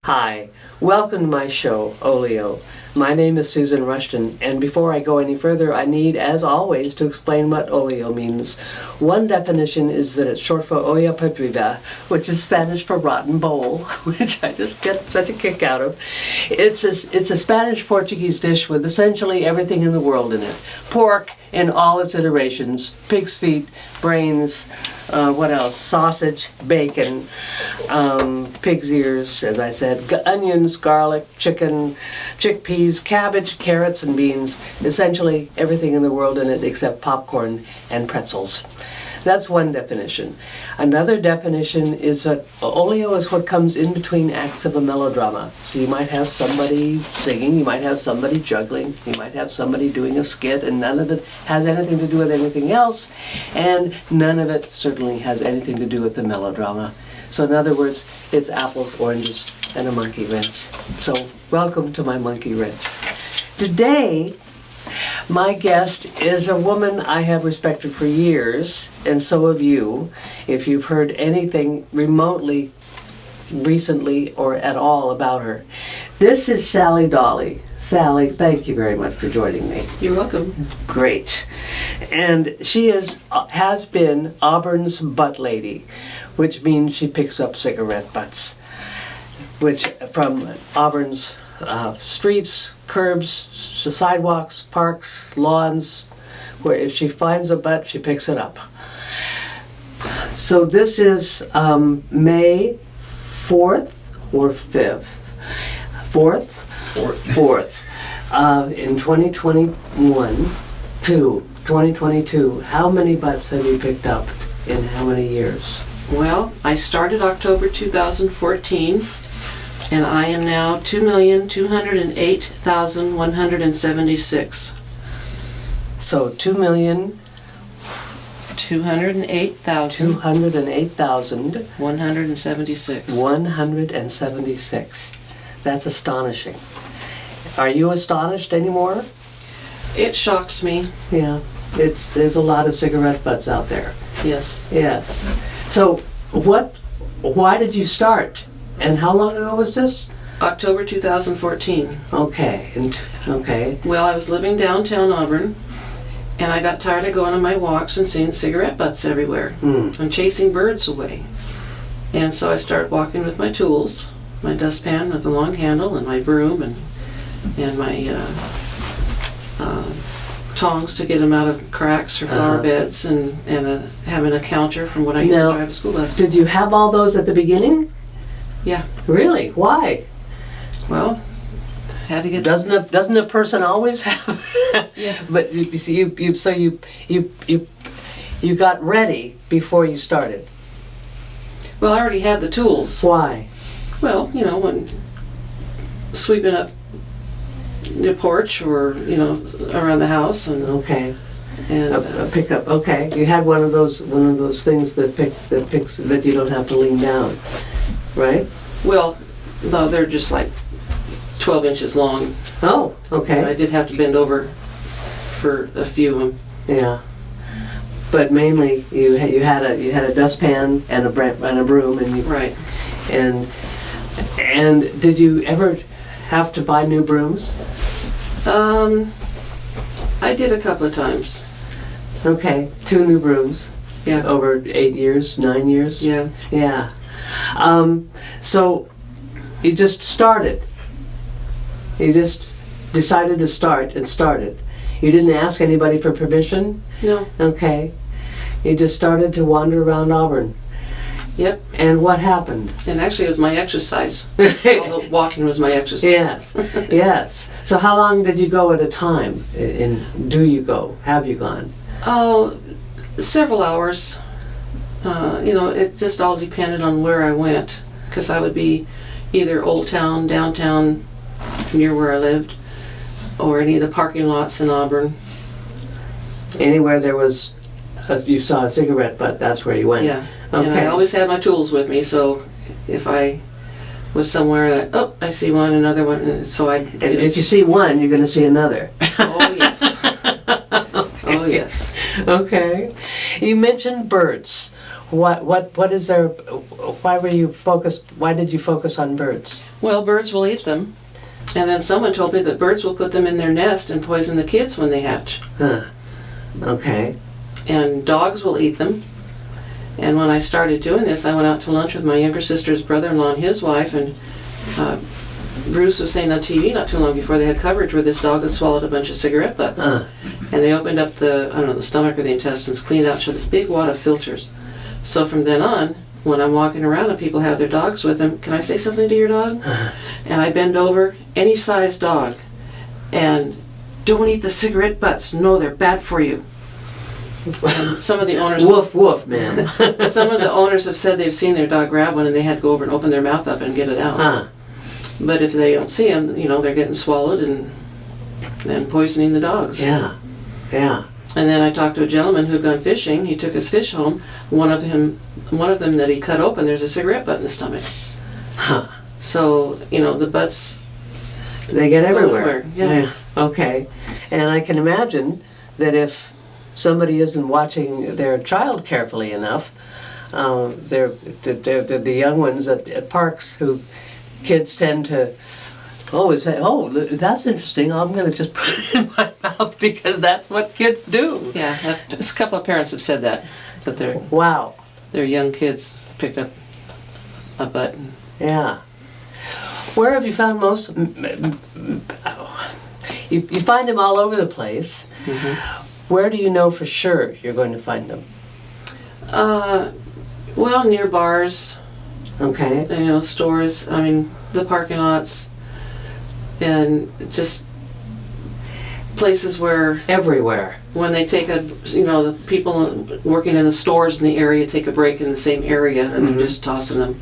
Hi, welcome to my show, Olio. My name is Susan Rushton, and before I go any further, I need, as always, to explain what Olio means. One definition is that it's short for olla podrida, which is Spanish for rotten bowl, which I just get such a kick out of. It's a Spanish-Portuguese dish with essentially everything in the world in it. Pork in all its iterations, pig's feet, brains, what else? Sausage, bacon, pig's ears, as I said, onions, garlic, chicken, chickpeas, cabbage, carrots, and beans. Essentially everything in the world in it except popcorn and pretzels. That's one definition. Another definition is that olio is what comes in between acts of a melodrama. So you might have somebody singing, you might have somebody juggling, you might have somebody doing a skit, and none of it has anything to do with anything else, and none of it certainly has anything to do with the melodrama. So in other words, it's apples, oranges, and a monkey wrench. So welcome to my monkey wrench. Today, my guest is a woman I have respected for years, and so have you, if you've heard anything remotely, recently, or at all about her. This is Sally Dawley. Sally, thank you very much for joining me. You're welcome. Great. And she has been Auburn's Butt Lady, which means she picks up cigarette butts, which from Auburn's streets, curbs, sidewalks, parks, lawns, where if she finds a butt, she picks it up. So this is May 4th or 5th? 4th? 4th. In 2022. How many butts have you picked up in how many years? Well, I started October 2014, and I am now 2,208,176. So 2,208,000. 176. 176. That's astonishing. Are you astonished anymore? It shocks me. Yeah, there's a lot of cigarette butts out there. Yes. Yes. So why did you start? And how long ago was this? October 2014. Okay. Okay. Well, I was living downtown Auburn, and I got tired of going on my walks and seeing cigarette butts everywhere and chasing birds away. And so I started walking with my tools, my dustpan with a long handle, and my broom, and my tongs to get them out of cracks or flower beds, and having a counter from when I used to drive a school bus. Did you have all those at the beginning? Yeah. Really? Why? Well, had to get. Doesn't a person always have? Yeah. But you got ready before you started. Well, I already had the tools. Why? Well, when sweeping up the porch or around the house, and Okay. and A pickup. Okay. You had one of those things that picks that you don't have to lean down, right? well, no, they're just like 12 inches long. Oh. Okay. I did have to bend over for a few of them. Yeah. But mainly you had a dustpan and a broom, and Right. and did you ever have to buy new brooms? I did a couple of times. Okay, 2 new brooms Yeah. over 8 years, 9 years. Yeah. Yeah. So you just started. You just decided to start and started. You didn't ask anybody for permission? No. Okay. You just started to wander around Auburn. Yep. And what happened? And actually, it was my exercise. Although walking was my exercise. Yes, yes. So how long did you go at a time? Do you go? Have you gone? Oh, several hours. It just all depended on where I went, because I would be either Old Town, downtown, near where I lived, or any of the parking lots in Auburn. Anywhere there was, you saw a cigarette butt, that's where you went? Yeah. Okay. And I always had my tools with me, so if I was somewhere, I see one, another one, and so I. And if you see one, you're going to see another. Oh yes. Oh yes. Okay. You mentioned birds. What is there? Why were you focused? Why did you focus on birds? Well, birds will eat them. And then someone told me that birds will put them in their nest and poison the kids when they hatch. Huh. Okay. And dogs will eat them. And when I started doing this, I went out to lunch with my younger sister's brother-in-law and his wife, and Bruce was saying on TV not too long before they had coverage where this dog had swallowed a bunch of cigarette butts. And they opened up the stomach or the intestines, cleaned out, showed this big wad of filters. So from then on, when I'm walking around and people have their dogs with them, can I say something to your dog? And I bend over, any size dog, and don't eat the cigarette butts. No, they're bad for you. And some of the owners Woof woof, man. some of the owners have said they've seen their dog grab one and they had to go over and open their mouth up and get it out. But if they don't see them, they're getting swallowed and then poisoning the dogs. Yeah. And then I talked to a gentleman who'd gone fishing. He took his fish home. One of them that he cut open, there's a cigarette butt in the stomach. Huh. So, the butts, They get everywhere. Yeah. Okay. And I can imagine that if somebody isn't watching their child carefully enough, they're the young ones at parks who kids tend to always say, oh, that's interesting, I'm going to just put it in my mouth because that's what kids do. Yeah, a couple of parents have said that Wow. their young kids picked up a butt. Yeah. Where have you found most? You find them all over the place. Mm-hmm. Where do you know for sure you're going to find them? Well, near bars. Okay. Stores. The parking lots, and just places where Everywhere. when they take the people working in the stores in the area take a break in the same area, and they're just tossing them.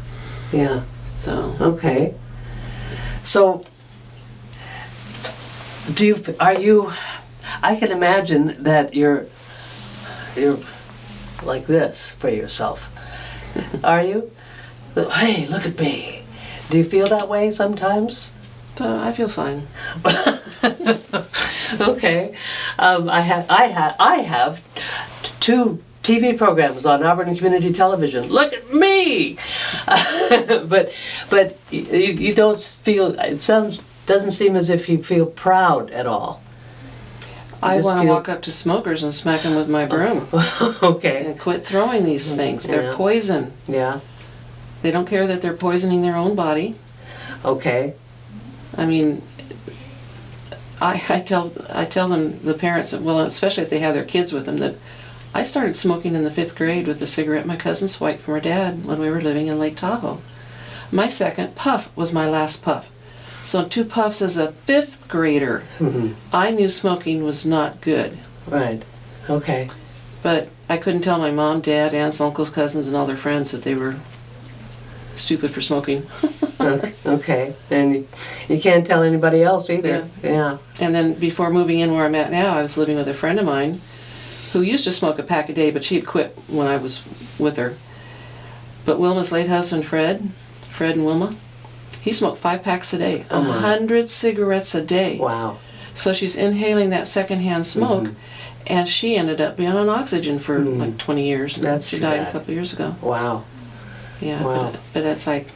Yeah. So. Okay. So, I can imagine that you're like this for yourself. Are you? Hey, look at me. Do you feel that way sometimes? I feel fine. Okay. I have 2 TV programs on Auburn Community Television. Look at me! but you don't feel, doesn't seem as if you feel proud at all. I want to walk up to smokers and smack them with my broom. Okay. And quit throwing these things. They're poison. Yeah. They don't care that they're poisoning their own body. Okay. I tell them, the parents, well, especially if they have their kids with them, that I started smoking in the 5th grade with the cigarette my cousin swiped from her dad when we were living in Lake Tahoe. My second puff was my last puff. So 2 puffs as a 5th grader, I knew smoking was not good. Right. Okay. But I couldn't tell my mom, dad, aunts, uncles, cousins, and all their friends that they were stupid for smoking. Okay. And you can't tell anybody else either. Yeah. And then before moving in where I'm at now, I was living with a friend of mine who used to smoke a pack a day, but she had quit when I was with her. But Wilma's late husband, Fred and Wilma, he smoked 5 packs a day, 100 cigarettes a day. Wow. So she's inhaling that secondhand smoke, and she ended up being on oxygen for like 20 years. And she died a couple years ago. Wow. Yeah, Wow. but that's like,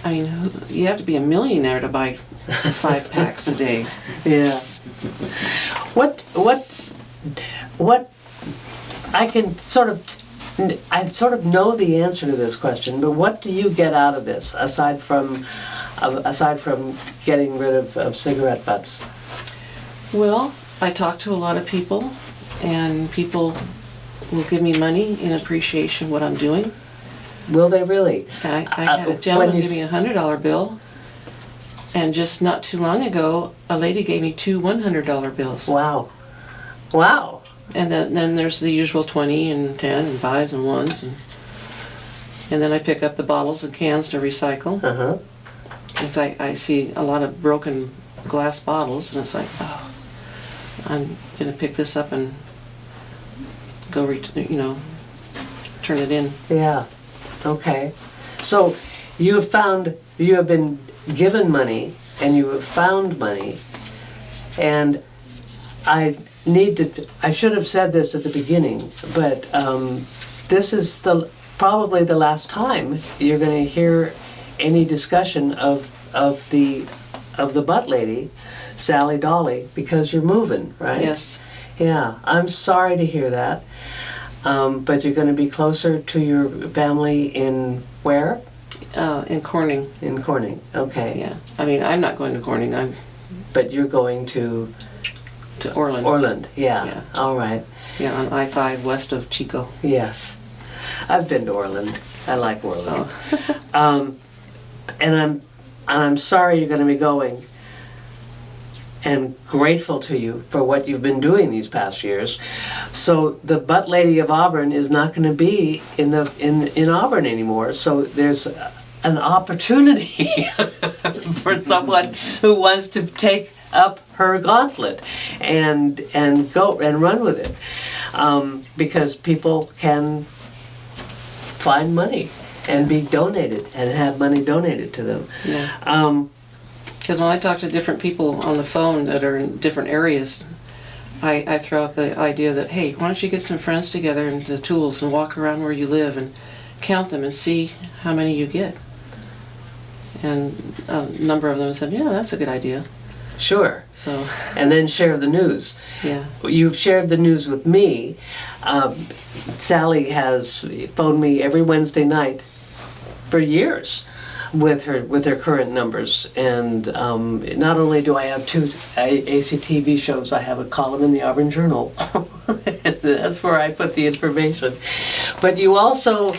you have to be a millionaire to buy 5 packs a day. Yeah. What I sort of know the answer to this question, but what do you get out of this aside from getting rid of cigarette butts? Well, I talk to a lot of people, and people will give me money in appreciation of what I'm doing. Will they really? I had a gentleman give me a $100 bill, and just not too long ago, a lady gave me 2 $100 bills. Wow. Wow. And then there's the usual 20 and 10 and 5s and 1s, and then I pick up the bottles and cans to recycle. Because I see a lot of broken glass bottles, and it's like, oh, I'm gonna pick this up and go, turn it in. Yeah. Okay. So you have been given money, and you have found money, and I should have said this at the beginning, but this is the probably the last time you're going to hear any discussion of the Butt Lady, Sally Dawley, because you're moving, right? Yes. Yeah, I'm sorry to hear that. But you're going to be closer to your family in where? In Corning. In Corning, okay. Yeah. I mean, I'm not going to Corning. I'm But you're going to Orland. Orland, yeah. Yeah. All right. Yeah, on I-5 west of Chico. Yes. I've been to Orland. I like Orland. Oh. And I'm sorry you're going to be going, and grateful to you for what you've been doing these past years. So the Butt Lady of Auburn is not going to be in Auburn anymore. So there's an opportunity for someone who wants to take up her gauntlet and go and run with it, because people can find money and be donated and have money donated to them. Yeah. Because when I talk to different people on the phone that are in different areas, I throw out the idea that, hey, why don't you get some friends together and the tools and walk around where you live and count them and see how many you get. And a number of them said, yeah, that's a good idea. Sure. So. And then share the news. Yeah. You've shared the news with me. Sally has phoned me every Wednesday night for years with her current numbers, and not only do I have 2 ACTV shows, I have a column in the Auburn Journal. That's where I put the information. But you also,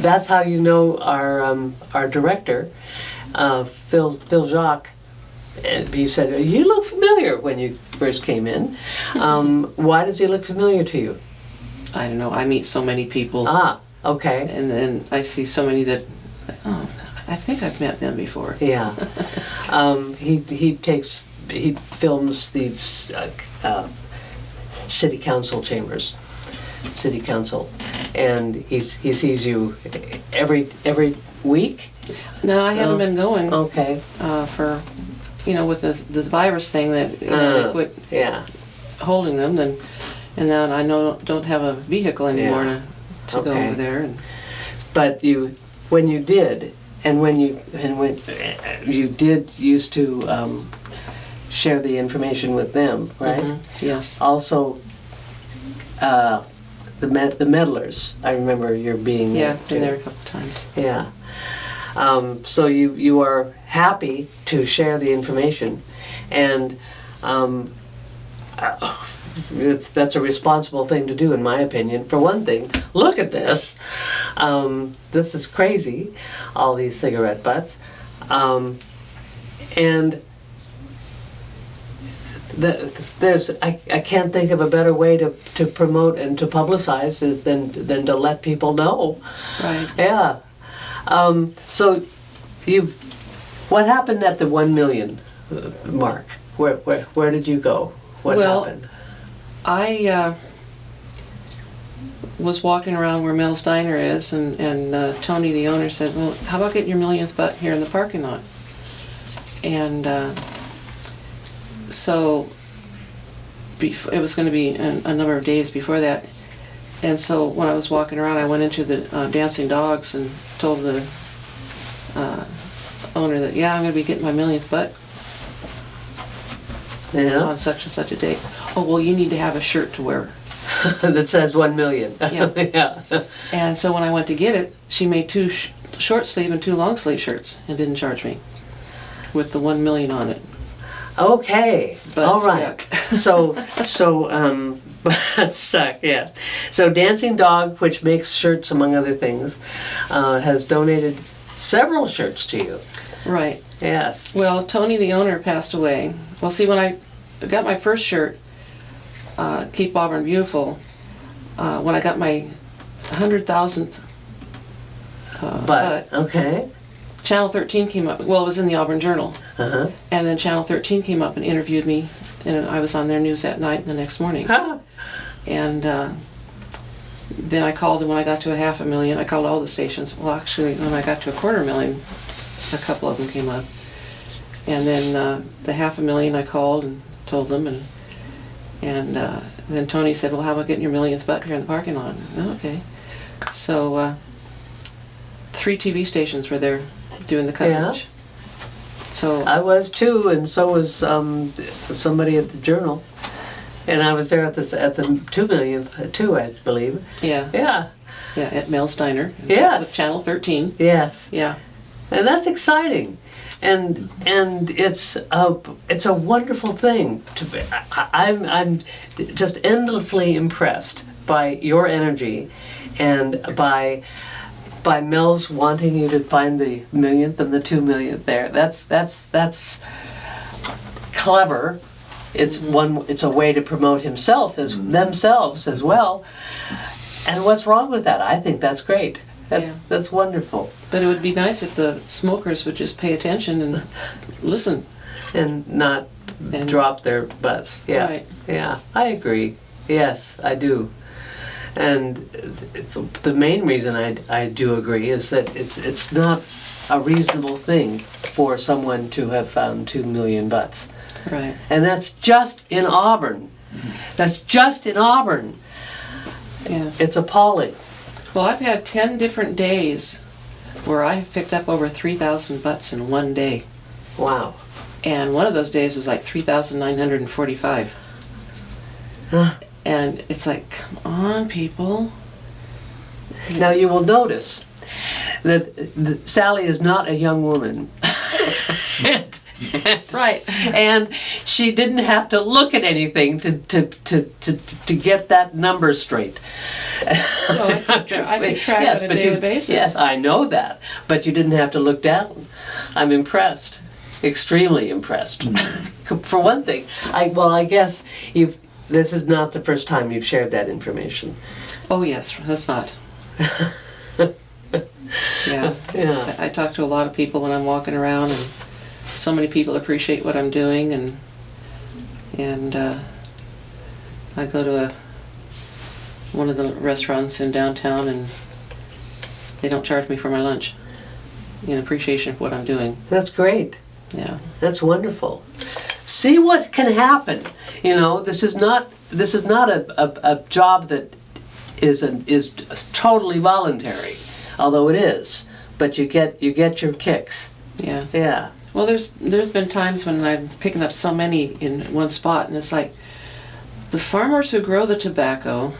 that's how you know our director, Phil Jacques. And he said, you look familiar when you first came in. Why does he look familiar to you? I don't know. I meet so many people. Ah, okay. And then I see so many that, oh, I think I've met them before. Yeah. He films the city council chambers, city council, and he sees you every week. No, I haven't been going. Okay. For, with this virus thing that they quit holding them, and now I don't have a vehicle anymore to go over there. And but when you did used to share the information with them, right? Mm-hmm. Yes. Also, the meddlers. I remember your being there. Yeah, been there a couple times. Yeah. So you are happy to share the information, and that's a responsible thing to do, in my opinion. For one thing, look at this. This is crazy, all these cigarette butts. And I can't think of a better way to promote and to publicize than to let people know. Right. Yeah. So what happened at the 1 million mark? Where did you go? What happened? I was walking around where Mel's Diner is, and Tony, the owner, said, well, how about getting your millionth butt here in the parking lot? And so it was going to be a number of days before that. And so when I was walking around, I went into the Dancing Dogs and told the owner that, yeah, I'm going to be getting my millionth butt on such and such a date. Oh, well, you need to have a shirt to wear. That says 1 million. Yeah. Yeah. And so when I went to get it, she made 2 short sleeve and 2 long sleeve shirts and didn't charge me with the 1 million on it. Okay. But all right. So stuck. Yeah. So Dancing Dog, which makes shirts among other things, has donated several shirts to you. Right. Yes. Well, Tony, the owner, passed away. Well, see, when I got my first shirt, Keep Auburn Beautiful, when I got my 100,000th butt, okay. Channel 13 came up. Well, it was in the Auburn Journal. Uh-huh. And then Channel 13 came up and interviewed me, and I was on their news that night and the next morning. Huh. And then I called, and when I got to 500,000, I called all the stations. Well, actually, when I got to 250,000, a couple of them came up. And then the 500,000, I called and told them, and then Tony said, well, how about getting your millionth butt here in the parking lot? Oh, okay. So 3 TV stations were there doing the coverage. So I was too, and so was somebody at the Journal. And I was there at the 2 millionth, too, I believe. yeah, Yeah. at Mel Steiner. Yes. Channel 13. Yes. Yeah. And that's exciting. And it's a wonderful thing to be. I'm just endlessly impressed by your energy, and by Mel's wanting you to find the millionth and the 2 millionth there. That's clever. It's it's a way to promote themselves as well. And what's wrong with that? I think that's great. That's wonderful. But it would be nice if the smokers would just pay attention and listen. And not drop their butts. Yeah. Right. Yeah, I agree. Yes, I do. And the main reason I do agree is that it's not a reasonable thing for someone to have found 2 million butts. Right. And that's just in Auburn. That's just in Auburn. Yeah. It's appalling. Well, I've had 10 different days where I've picked up over 3,000 butts in one day. Wow. And one of those days was like 3,945. And it's like, come on, people. Now you will notice that Sally is not a young woman. Right. And she didn't have to look at anything to get that number straight. Well, I keep track Yes, on a but daily basis. Yes, I know that. But you didn't have to look down. I'm impressed. Extremely impressed. For one thing, I guess this is not the first time you've shared that information. Oh, yes, that's not. Yeah. Yeah. I talk to a lot of people when I'm walking around, and so many people appreciate what I'm doing, and I go to one of the restaurants in downtown, and they don't charge me for my lunch in appreciation for what I'm doing. That's great. Yeah. That's wonderful. See what can happen. You know, this is not a job that is totally voluntary, although it is. But you get your kicks. Yeah. Yeah. Well, there's been times when I'm picking up so many in one spot, and it's like the farmers who grow the tobacco,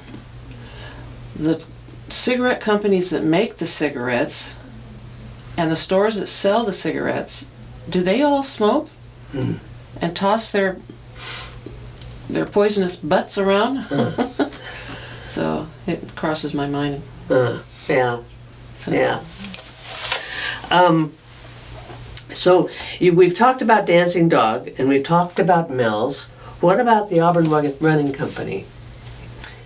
the cigarette companies that make the cigarettes, and the stores that sell the cigarettes, do they all smoke and toss their poisonous butts around? So it crosses my mind. Yeah. So, Yeah. So we've talked about Dancing Dog, and we've talked about Mel's. What about the Auburn Running Company?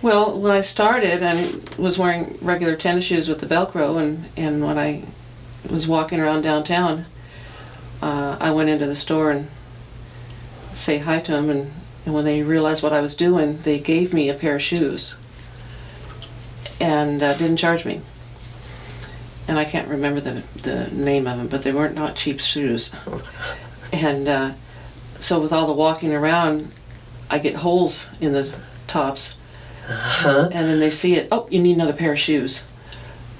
Well, when I started, I was wearing regular tennis shoes with the Velcro, and when I was walking around downtown, I went into the store and say hi to them, and when they realized what I was doing, they gave me a pair of shoes and didn't charge me. And I can't remember the name of them, but they weren't not cheap shoes. And so with all the walking around, I get holes in the tops. Uh-huh. And then they see it, oh, you need another pair of shoes.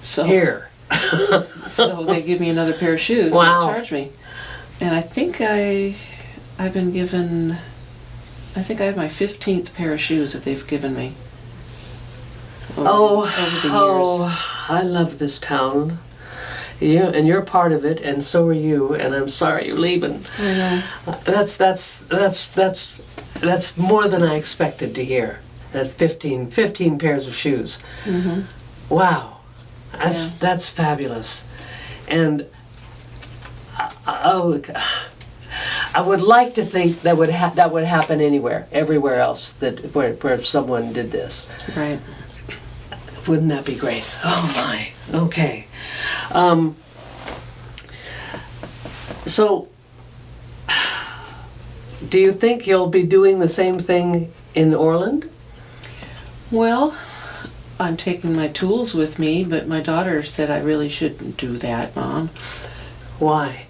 So Here. so they give me another pair of shoes Wow. and charge me. And I think I've been given, I think I have my 15th pair of shoes that they've given me. Over the years. I love this town. Yeah, and you're part of it, and so are you. And I'm sorry you're leaving. I know. That's more than I expected to hear. That 15 pairs of shoes. Mm-hmm. Wow, Yeah. that's fabulous. And I would like to think that would happen everywhere else where someone did this. Right. Wouldn't that be great? Oh my. Okay. So, do you think you'll be doing the same thing in Orland? Well, I'm taking my tools with me, but my daughter said I really shouldn't do that, Mom. Why?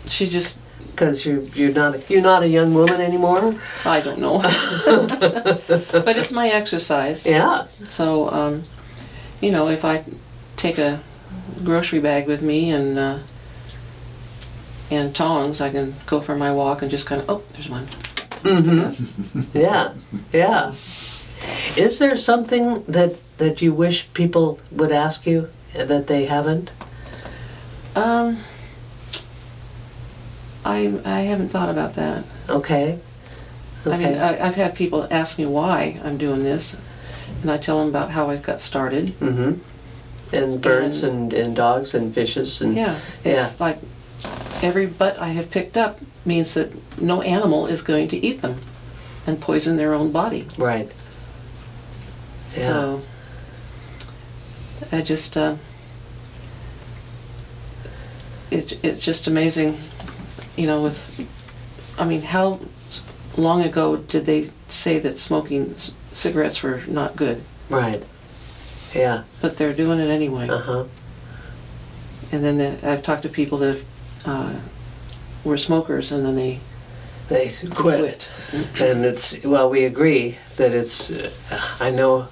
She just, Because you're not a young woman anymore? I don't know. But it's my exercise. Yeah. So, you know, if I take a grocery bag with me and tongs, I can go for my walk and just kind of, oh, there's one. Yeah, yeah. Is there something that you wish people would ask you that they haven't? I haven't thought about that. Okay. I mean, I've had people ask me why I'm doing this, and I tell them about how I got started. Mm-hmm. And birds and dogs and fishes and Yeah, it's like every butt I have picked up means that no animal is going to eat them and poison their own body. Right. Yeah. So I just it's just amazing, you know. I mean, how long ago did they say that smoking cigarettes were not good? Right. Yeah. But they're doing it anyway. Uh-huh. And then I've talked to people that were smokers and then they quit. And it's, well, we agree that it's, I know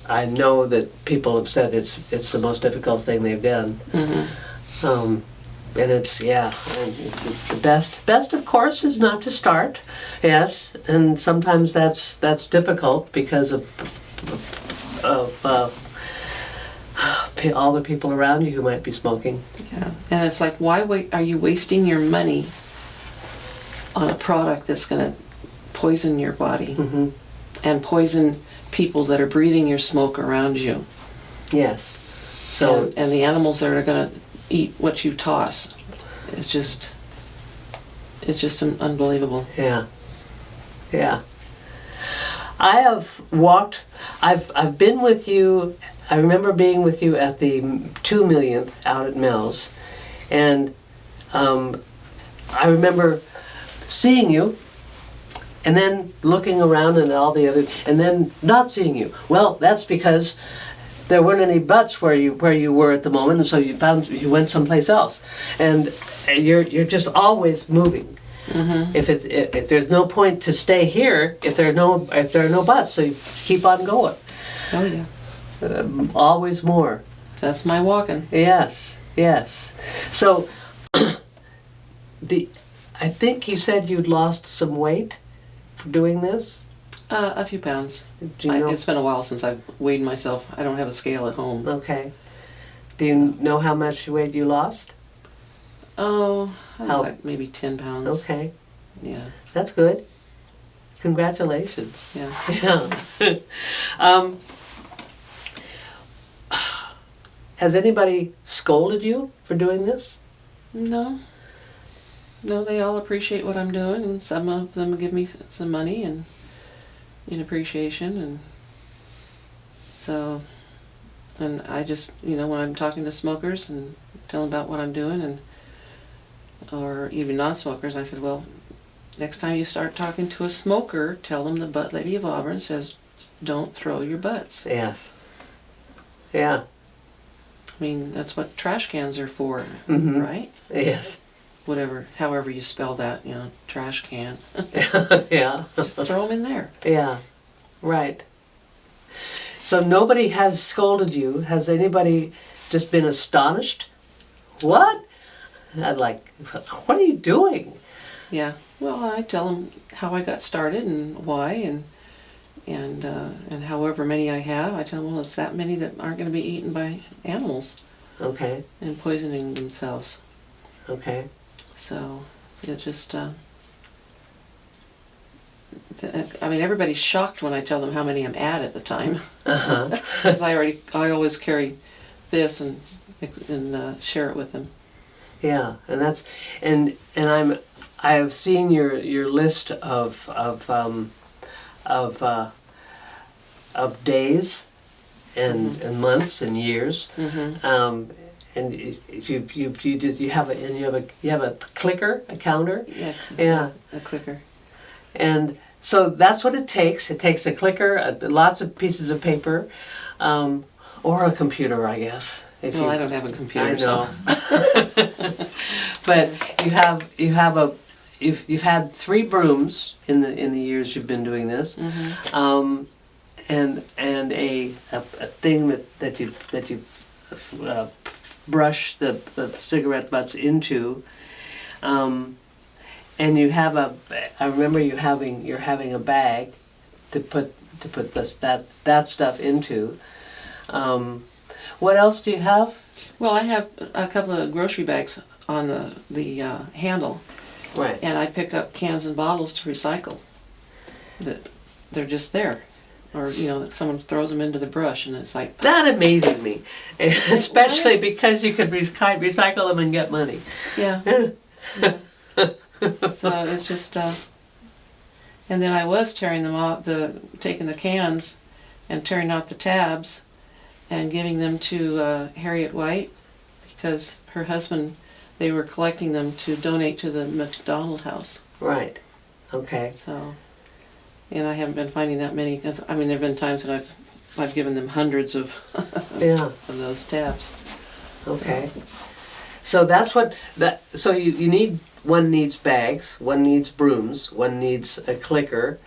that people have said it's the most difficult thing they've done. Mm-hmm. And it's, yeah, and it's the best of course is not to start, yes, and sometimes that's difficult because of all the people around you who might be smoking. Yeah, and it's like, why are you wasting your money on a product that's going to poison your body and poison people that are breathing your smoke around you? Yes. So and the animals that are going to eat what you toss. It's just unbelievable. Yeah. Yeah. I have walked. I've been with you. I remember being with you at the 2 millionth out at Mel's, and I remember seeing you, and then looking around and all the other, and then not seeing you. Well, that's because there weren't any butts where you were at the moment, and so you went someplace else, and you're just always moving. Mm-hmm. If there's no point to stay here, if there are no butts, so you keep on going. Oh yeah. Always more. That's my walking. Yes, yes. So, I think you said you'd lost some weight for doing this? A few pounds. Do you know? It's been a while since I've weighed myself. I don't have a scale at home. Okay. Do you know how much weight you lost? Oh, like maybe 10 pounds. Okay. Yeah. That's good. Congratulations. Yeah. Yeah. Has anybody scolded you for doing this? No. No, they all appreciate what I'm doing, and some of them give me some money and in appreciation, and so, and I just, you know, when I'm talking to smokers and tell them about what I'm doing, and or even non-smokers, I said, well, next time you start talking to a smoker, tell them the Butt Lady of Auburn says, don't throw your butts. Yes. Yeah. I mean, that's what trash cans are for, Mm-hmm. right? Yes. Whatever, however you spell that, you know, trash can. Yeah. Just throw them in there. Yeah. Right. So nobody has scolded you. Has anybody just been astonished? What? I'd like, what are you doing? Yeah. Well, I tell them how I got started and why, and however many I have, I tell them, well, it's that many that aren't going to be eaten by animals. Okay. And poisoning themselves. Okay. So it just, I mean, everybody's shocked when I tell them how many I'm at the time. Uh-huh. Because I always carry this and share it with them. Yeah, and that's I have seen your list of days and months and years. Mm-hmm. And you have a clicker, a counter. Yeah. A clicker. And so that's what it takes. It takes a clicker, lots of pieces of paper, or a computer, I guess. Well, I don't have a computer. I know. So. But you've had 3 brooms in the years you've been doing this. Mm-hmm. And a thing that you've brush the cigarette butts into. And you have I remember you're having a bag to put that stuff into. What else do you have? Well, I have a couple of grocery bags on the handle, Right. and I pick up cans and bottles to recycle. That they're just there, or someone throws them into the brush, and it's like That amazes me, especially because you could recycle them and get money. yeah. So it's just, and then I was tearing them off, taking the cans and tearing off the tabs and giving them to Harriet White, because her husband, they were collecting them to donate to the McDonald House. Right. Okay. So, and I haven't been finding that many, because I mean, there have been times that I've given them hundreds of Yeah. of those tabs. Okay. So that's what So you need. One needs bags, one needs brooms, one needs a clicker,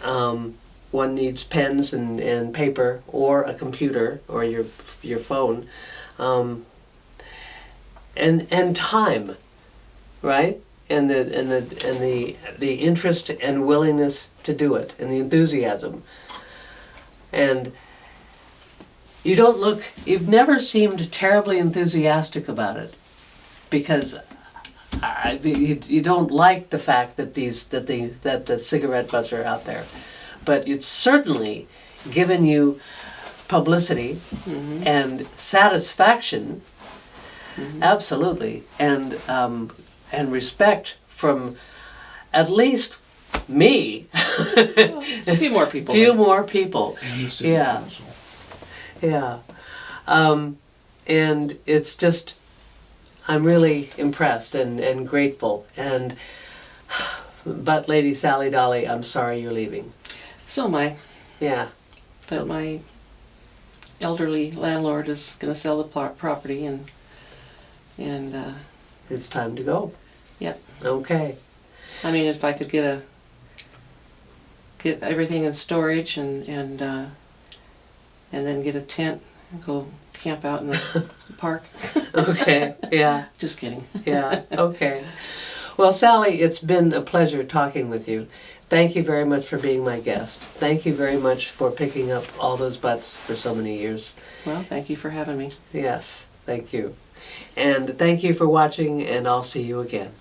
one needs pens and paper, or a computer, or your phone, and time, right? And the interest and willingness to do it, and the enthusiasm. And you've never seemed terribly enthusiastic about it, because you don't like the fact that the cigarette butts are out there, but it's certainly given you publicity and satisfaction, absolutely, and respect from at least me. A few more people. And the city Yeah. council. Yeah, and it's just. I'm really impressed and grateful. And Butt Lady Sally Dawley, I'm sorry you're leaving. So am I. Yeah. But my elderly landlord is going to sell the property, and It's time to go. Yep. Okay. I mean, if I could get everything in storage and then get a tent and go camp out in the park. Okay. Yeah. Just kidding. Yeah. Okay. Well, Sally, it's been a pleasure talking with you. Thank you very much for being my guest. Thank you very much for picking up all those butts for so many years. Well, thank you for having me. Yes. Thank you. And thank you for watching, and I'll see you again.